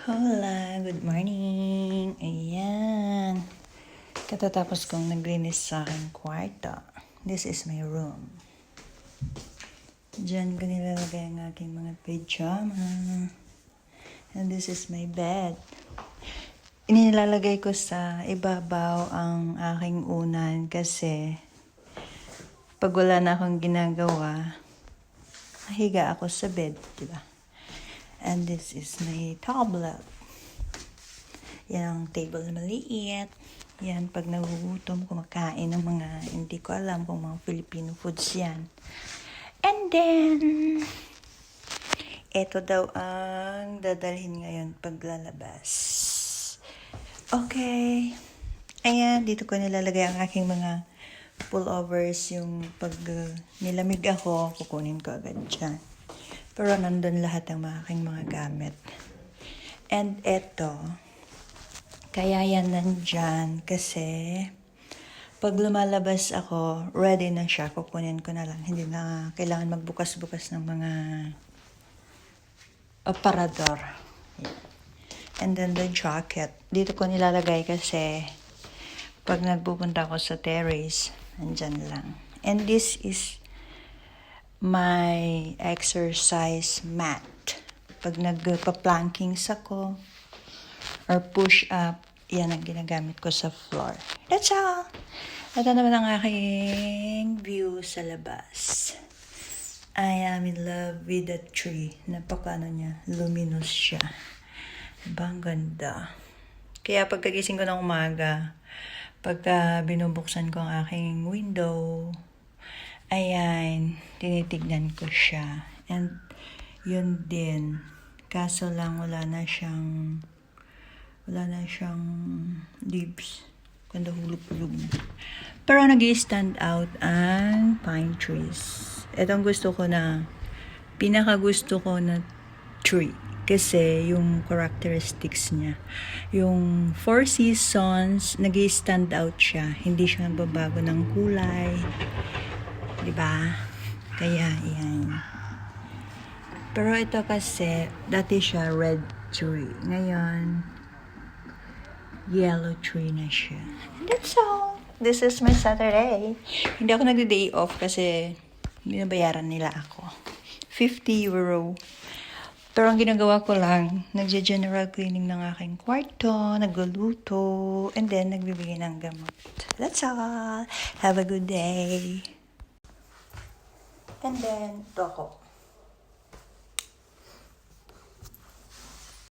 Hola, good morning. Ayan. Katatapos kong naglinis sa aking kwarto. This is my room. Diyan ko nilalagay ang aking mga pajama. And this is my bed. Inilalagay ko sa ibabaw ang aking unan kasi pag wala na akong ginagawa, nahiga ako sa bed, diba? And this is my tablet. Yan ang table na maliit. Yan, pag nagugutom, kumakain ng mga, hindi ko alam kung mga Filipino foods yan. And then, ito daw ang dadalhin ngayon paglalabas. Okay. Ayan, dito ko nilalagay ang aking mga pullovers. Yung pag nilamig ako, kukunin ko agad dyan. Pero nandun lahat ang aking mga gamit. And eto, kaya yan nandyan kasi pag lumalabas ako, ready na siya. Kukunin ko na lang. Hindi na kailangan magbukas-bukas ng mga aparador. And then the jacket. Dito ko nilalagay kasi pag nagpupunta ako sa terrace, nandyan lang. And this is my exercise mat. Pag nagpa-plankings ako or push-up, yan ang ginagamit ko sa floor. That's all. Ito naman ang aking view sa labas. I am in love with the tree. Niya, luminous siya. Diba, ang ganda. Kaya pagkagising ko ng umaga, pagka binubuksan ko ang aking window, ayan, tinitignan ko siya. And yun din. Kaso lang wala na siyang leaves. Kanda hulog-hulog na. Pero nag-stand out ang pine trees. Itong gusto ko na, pinaka-gusto ko na tree. Kasi yung characteristics niya. Yung 4 seasons, nag-stand out siya. Hindi siya nagbabago ng kulay. Diba? Kaya, yan. Pero ito kasi, dati siya red tree. Ngayon, yellow tree na siya. And that's all. This is my Saturday. Hindi ako nag-day off kasi binabayaran nila ako. 50 euro. Pero ang ginagawa ko lang, nagja-general cleaning ng aking kwarto, nagluluto, and then nagbibigay ng gamot. That's all. Have a good day. And then, ito ako.